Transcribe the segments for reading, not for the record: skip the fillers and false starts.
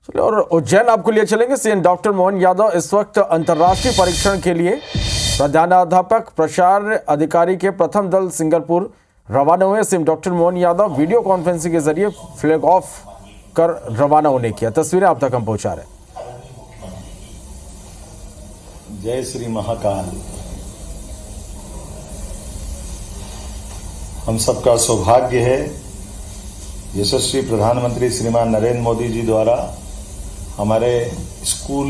चलिए और उज्जैन आपको लिए चलेंगे। सीएम डॉक्टर मोहन यादव इस वक्त अंतर्राष्ट्रीय परीक्षण के लिए प्रधानाध्यापक प्रचार अधिकारी के प्रथम दल सिंगापुर रवाना हुए। CM doctor Mohan Yadav video conferencing के जरिए फ्लैग ऑफ कर रवाना होने की तस्वीरें आप तक हम पहुंचा रहे हैं। जय श्री महाकाल। हम सबका सौभाग्य है यशस्वी प्रधानमंत्री श्रीमान नरेंद्र मोदी जी द्वारा हमारे स्कूल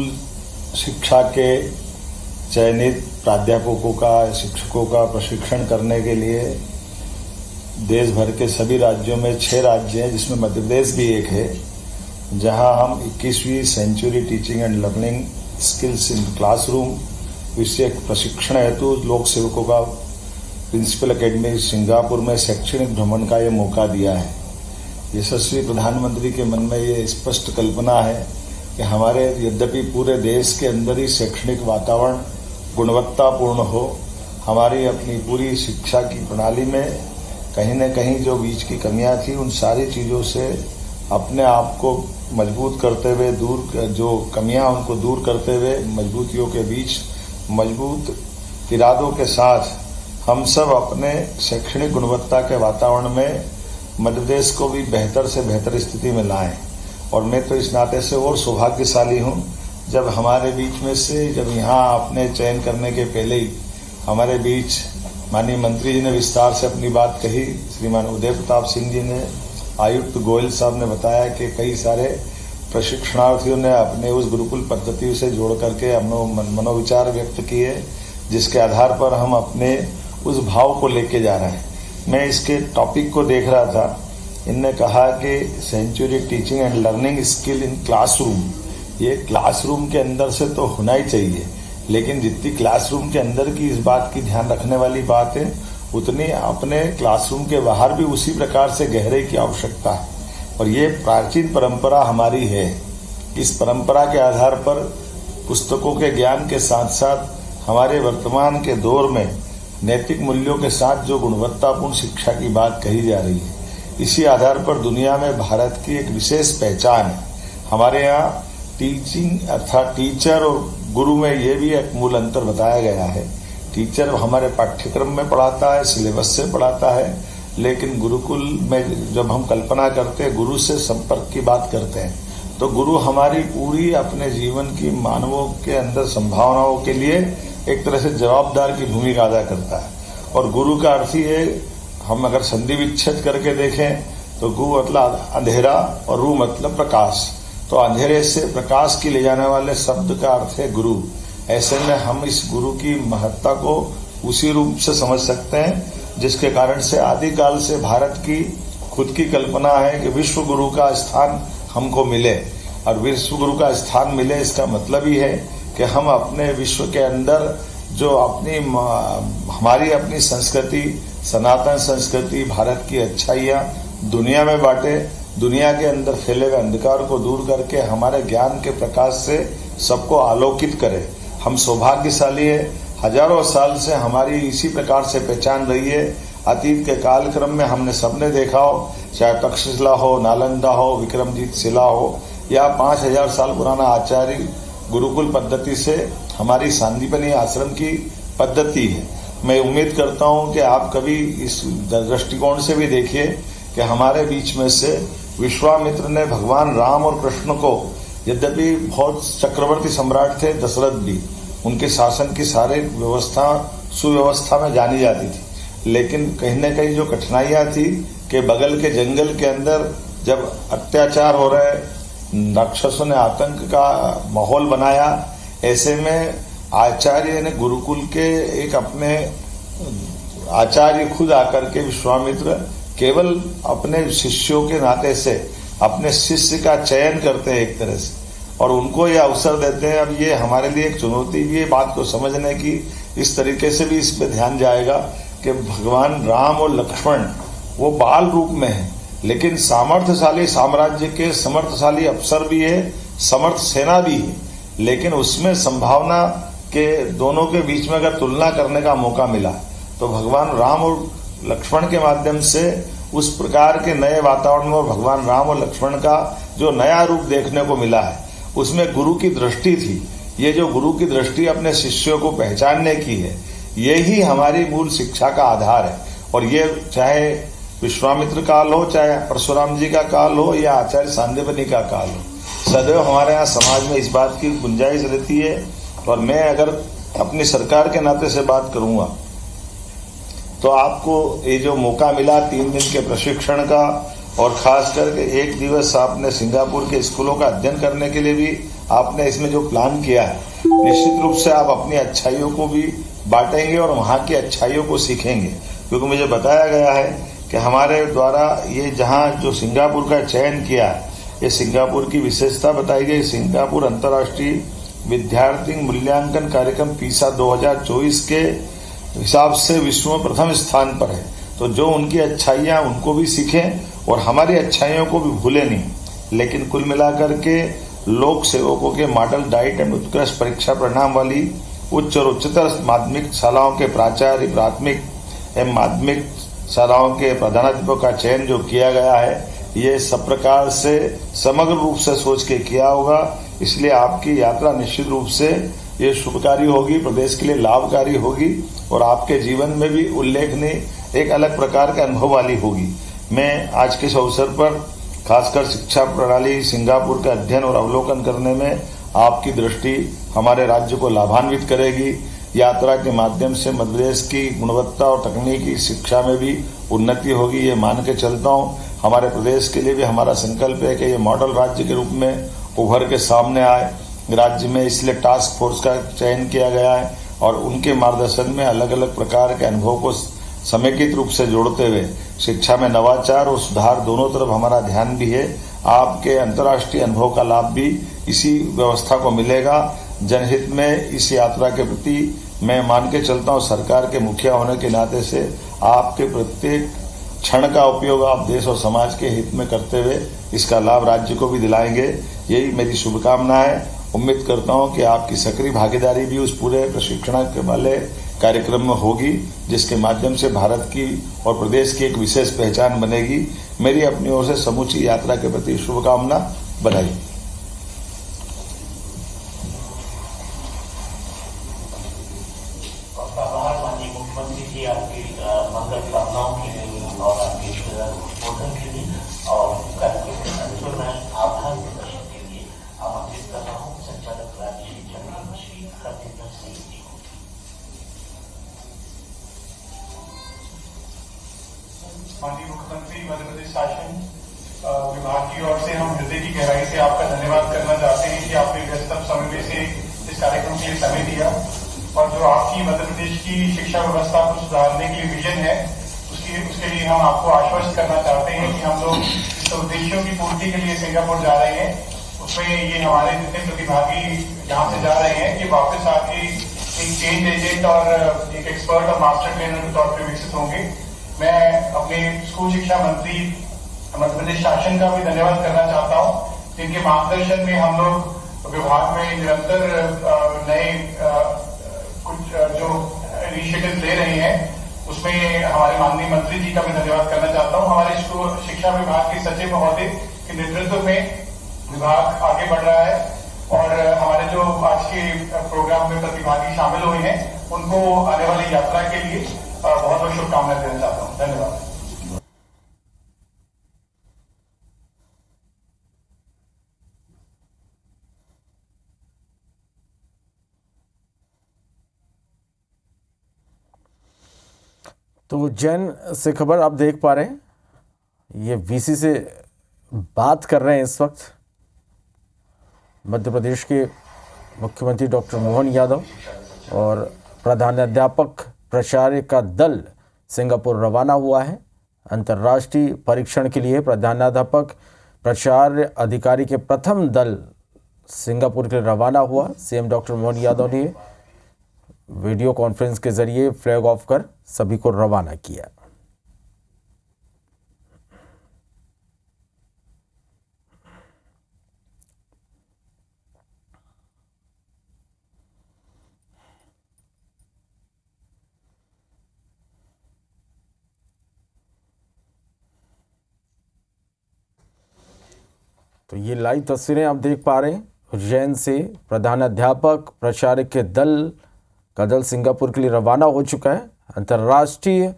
शिक्षा के चयनित प्राध्यापकों का शिक्षकों का प्रशिक्षण करने के लिए देश भर के सभी राज्यों में 6 राज्य हैं, जिसमें मध्य प्रदेश भी एक है, जहां हम 21वीं century teaching and learning skills in classroom विषय प्रशिक्षण हेतु लोक सेवकों का प्रिंसिपल एकेडमी सिंगापुर में शैक्षणिक भ्रमण का ये मौका दिया है। यशस्वी प्रधानमंत्री के मन में ये स्पष्ट कल्पना है कि हमारे यद्यपि पूरे देश के अंदर ही शैक्षणिक वातावरण गुणवत्तापूर्ण हो, हमारी अपनी पूरी शिक्षा की प्रणाली में कहीं न कहीं जो बीच की कमियां थी उन सारी चीज़ों से अपने आप को मजबूत करते हुए जो कमियां उनको दूर करते हुए मजबूतियों के बीच मजबूत इरादों के साथ हम सब अपने शैक्षणिक गुणवत्ता के वातावरण में मध्य प्रदेश को भी बेहतर से बेहतर स्थिति में लाएं। और मैं तो इस नाते से और सौभाग्यशाली हूं जब हमारे बीच में से जब यहाँ अपने चयन करने के पहले ही हमारे बीच माननीय मंत्री जी ने विस्तार से अपनी बात कही। श्रीमान उदय प्रताप सिंह जी ने, आयुक्त गोयल साहब ने बताया कि कई सारे प्रशिक्षणार्थियों ने अपने उस गुरुकुल पद्धति से जोड़ करके मनोविचार व्यक्त किए, जिसके आधार पर हम अपने उस भाव को लेके जा रहे हैं। मैं इसके टॉपिक को देख रहा था, इनने कहा कि century teaching and learning skill in classroom, ये क्लासरूम के अंदर से तो होना ही चाहिए, लेकिन जितनी क्लासरूम के अंदर की इस बात की ध्यान रखने वाली बात है, उतनी अपने क्लासरूम के बाहर भी उसी प्रकार से गहराई की आवश्यकता है। और ये प्राचीन परंपरा हमारी है। इस परंपरा के आधार पर पुस्तकों के ज्ञान के साथ साथ हमारे वर्तमान के दौर में नैतिक मूल्यों के साथ जो गुणवत्तापूर्ण शिक्षा की बात कही जा रही है, इसी आधार पर दुनिया में भारत की एक विशेष पहचान है। हमारे यहाँ टीचिंग अर्थात टीचर और गुरु में ये भी एक मूल अंतर बताया गया है। टीचर हमारे पाठ्यक्रम में पढ़ाता है, सिलेबस से पढ़ाता है, लेकिन गुरुकुल में जब हम कल्पना करते हैं, गुरु से संपर्क की बात करते हैं, तो गुरु हमारी पूरी अपने जीवन की मानवों के अंदर संभावनाओं के लिए एक तरह से जवाबदार की भूमिका अदा करता है। और गुरु का अर्थ ही है, हम अगर संधि विच्छेद करके देखें तो गु मतलब अंधेरा और रू मतलब प्रकाश, तो अंधेरे से प्रकाश की ले जाने वाले शब्द का अर्थ है गुरु। ऐसे में हम इस गुरु की महत्ता को उसी रूप से समझ सकते हैं जिसके कारण से आदिकाल से भारत की खुद की कल्पना है कि विश्व गुरु का स्थान हमको मिले। और विश्व गुरु का स्थान मिले इसका मतलब ही है कि हम अपने विश्व के अंदर जो हमारी अपनी संस्कृति, सनातन संस्कृति, भारत की अच्छाइयाँ दुनिया में बांटे, दुनिया के अंदर फैले हुए अंधकार को दूर करके हमारे ज्ञान के प्रकाश से सबको आलोकित करे। हम सौभाग्यशाली है, हजारों साल से हमारी इसी प्रकार से पहचान रही है। अतीत के कालक्रम में हमने सबने देखा हो, चाहे तक्षशिला हो, नालंदा हो, विक्रमजीत शिला हो, या 5000 साल पुराना आचार्य गुरुकुल पद्धति से हमारी सांदीपनी आश्रम की पद्धति है। मैं उम्मीद करता हूं कि आप कभी इस दृष्टिकोण से भी देखिए कि हमारे बीच में से विश्वामित्र ने भगवान राम और कृष्ण को, यद्यपि बहुत चक्रवर्ती सम्राट थे दशरथ भी, उनके शासन की सारी व्यवस्था सुव्यवस्था में जानी जाती थी, लेकिन कहीं न कहीं जो कठिनाइयां थी कि बगल के जंगल के अंदर जब अत्याचार हो रहे, राक्षसों ने आतंक का माहौल बनाया, ऐसे में आचार्य ने गुरुकुल के एक अपने आचार्य खुद आकर के विश्वामित्र केवल अपने शिष्यों के नाते से अपने शिष्य का चयन करते हैं एक तरह से, और उनको ये अवसर देते हैं। अब ये हमारे लिए एक चुनौती भी है बात को समझने की, इस तरीके से भी इस पे ध्यान जाएगा कि भगवान राम और लक्ष्मण वो बाल रूप में है, लेकिन सामर्थ्यशाली साम्राज्य के समर्थशाली अफसर भी है, समर्थ सेना भी है, लेकिन उसमें संभावना के दोनों के बीच में अगर तुलना करने का मौका मिला तो भगवान राम और लक्ष्मण के माध्यम से उस प्रकार के नए वातावरण में भगवान राम और लक्ष्मण का जो नया रूप देखने को मिला है, उसमें गुरु की दृष्टि थी। ये जो गुरु की दृष्टि अपने शिष्यों को पहचानने की है, यही हमारी मूल शिक्षा का आधार है। और ये चाहे विश्वामित्र काल हो, चाहे परशुराम जी का काल हो, या आचार्य सांदीपनि का काल हो, सदैव हमारे यहाँ समाज में इस बात की गुंजाइश रहती है। और मैं अगर अपनी सरकार के नाते से बात करूंगा तो आपको ये जो मौका मिला 3 दिन के प्रशिक्षण का, और खास करके 1 दिवस आपने सिंगापुर के स्कूलों का अध्ययन करने के लिए भी आपने इसमें जो प्लान किया है, निश्चित रूप से आप अपनी अच्छाइयों को भी बांटेंगे और वहाँ की अच्छाइयों को सीखेंगे। क्योंकि मुझे बताया गया है कि हमारे द्वारा ये जहाँ जो सिंगापुर का चयन किया है, ये सिंगापुर की विशेषता बताई गई। सिंगापुर अंतर्राष्ट्रीय विद्यार्थी मूल्यांकन कार्यक्रम पीसा 2024 के हिसाब से विश्व में प्रथम स्थान पर है। तो जो उनकी अच्छाइयाँ उनको भी सीखें और हमारी अच्छाइयों को भी भूलें नहीं। लेकिन कुल मिलाकर के लोक सेवकों के मॉडल डाइट एंड उत्कृष्ट परीक्षा परिणाम वाली उच्च और उच्चतर माध्यमिक शालाओं के प्राचार्य, प्राथमिक एवं माध्यमिक शालाओं के प्रधानाध्यापकों का चयन जो किया गया है, ये सब प्रकार से समग्र रूप से सोच के किया होगा। इसलिए आपकी यात्रा निश्चित रूप से ये शुभकारी होगी, प्रदेश के लिए लाभकारी होगी और आपके जीवन में भी उल्लेखनीय एक अलग प्रकार के अनुभव वाली होगी। मैं आज के इस अवसर पर खासकर शिक्षा प्रणाली सिंगापुर का अध्ययन और अवलोकन करने में आपकी दृष्टि हमारे राज्य को लाभान्वित करेगी। यात्रा के माध्यम से मध्य प्रदेश की गुणवत्ता और तकनीकी शिक्षा में भी उन्नति होगी, ये मान के चलता हूँ। हमारे प्रदेश के लिए भी हमारा संकल्प है कि ये मॉडल राज्य के रूप में उभर के सामने आए राज्य में। इसलिए टास्क फोर्स का चयन किया गया है और उनके मार्गदर्शन में अलग अलग प्रकार के अनुभव को समेकित रूप से जोड़ते हुए शिक्षा में नवाचार और सुधार दोनों तरफ हमारा ध्यान भी है। आपके अंतर्राष्ट्रीय अनुभव का लाभ भी इसी व्यवस्था को मिलेगा। जनहित में इस यात्रा के प्रति मैं मान के चलता हूँ, सरकार के मुखिया होने के नाते से आपके प्रत्येक क्षण का उपयोग आप देश और समाज के हित में करते हुए इसका लाभ राज्य को भी दिलाएंगे, यही मेरी शुभकामना है। उम्मीद करता हूं कि आपकी सक्रिय भागीदारी भी उस पूरे प्रशिक्षण के वाले कार्यक्रम में होगी, जिसके माध्यम से भारत की और प्रदेश की एक विशेष पहचान बनेगी। मेरी अपनी ओर से समूची यात्रा के प्रति शुभकामना। बधाई। मुख्यमंत्री जी आपकी मंगल कामनाओं के लिए और आपके उद्बोधन के लिए और कार्यक्रम के अंत में आभार प्रदर्शन के लिए आमंत्रित कर रहा हूँ संचालक राज्य शिक्षा मंत्री श्री हरजिंदर सिंह जी को। माननीय मुख्यमंत्री मध्य प्रदेश शासन विभाग की ओर से हम हृदय की गहराई से आपका धन्यवाद करना चाहते हैं कि आपने व्यस्तम समय में से इस कार्यक्रम के लिए समय दिया और जो आपकी मध्य प्रदेश की शिक्षा व्यवस्था को सुधारने के लिए विजन है उसके लिए हम आपको आश्वस्त करना चाहते हैं कि हम लोग इस उद्देश्यों की पूर्ति के लिए सिंगापुर जा रहे हैं। उसमें ये हमारे जितने प्रतिभागी यहाँ से जा रहे हैं कि वापस आके एक चेंज एजेंट और एक एक्सपर्ट और मास्टर ट्रेनर के तौर पर विकसित होंगे। मैं अपने स्कूल शिक्षा मंत्री मध्य प्रदेश शासन का भी धन्यवाद करना चाहता हूँ, जिनके मार्गदर्शन में हम लोग विभाग में निरंतर नए कुछ जो इनिशिएटिव ले रहे हैं, उसमें हमारे माननीय मंत्री जी का भी धन्यवाद करना चाहता हूँ। हमारे स्कूल शिक्षा विभाग के सचिव महोदय के नेतृत्व में विभाग आगे बढ़ रहा है और हमारे जो आज के प्रोग्राम में प्रतिभागी शामिल हुए हैं उनको आने वाली यात्रा के लिए बहुत बहुत शुभकामनाएं देना चाहता हूँ। धन्यवाद। तो जैन से खबर आप देख पा रहे हैं, ये वीसी से बात कर रहे हैं इस वक्त मध्य प्रदेश के मुख्यमंत्री डॉक्टर मोहन यादव और प्रधानाध्यापक प्राचार्य का दल सिंगापुर रवाना हुआ है। अंतर्राष्ट्रीय परीक्षण के लिए प्रधानाध्यापक प्राचार्य अधिकारी के प्रथम दल सिंगापुर के रवाना हुआ। सीएम डॉक्टर मोहन यादव ने वीडियो कॉन्फ्रेंस के जरिए फ्लैग ऑफ कर सभी को रवाना किया। तो ये लाइव तस्वीरें आप देख पा रहे हैं उज्जैन से प्रधानाध्यापक प्राचार्य के दल का दल सिंगापुर के लिए रवाना हो चुका है। अंतर्राष्ट्रीय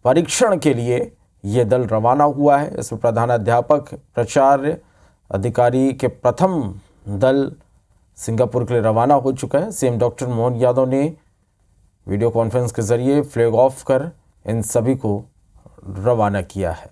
परीक्षण के लिए ये दल रवाना हुआ है। इसमें प्रधानाध्यापक प्राचार्य अधिकारी के प्रथम दल सिंगापुर के लिए रवाना हो चुका है। सीएम डॉक्टर मोहन यादव ने वीडियो कॉन्फ्रेंस के जरिए फ्लैग ऑफ कर इन सभी को रवाना किया है।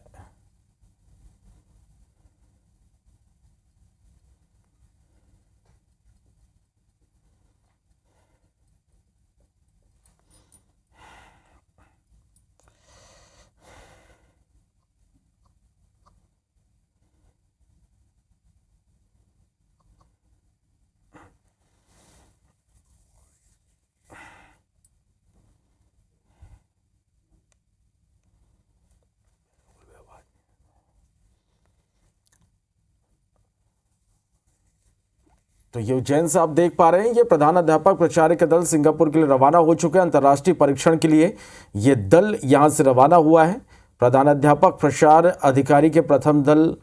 तो ये उज्जैन से आप देख पा रहे हैं, ये प्रधानाध्यापक प्राचार्य के दल सिंगापुर के लिए रवाना हो चुके हैं। अंतर्राष्ट्रीय परीक्षण के लिए ये दल यहां से रवाना हुआ है। प्रधानाध्यापक प्राचार्य अधिकारी के प्रथम दल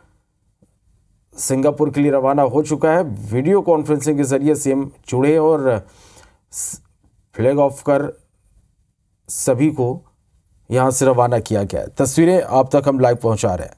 सिंगापुर के लिए रवाना हो चुका है। वीडियो कॉन्फ्रेंसिंग के जरिए सीएम जुड़े और फ्लैग ऑफ कर सभी को यहां से रवाना किया गया है। तस्वीरें आप तक हम लाइव पहुंचा रहे हैं।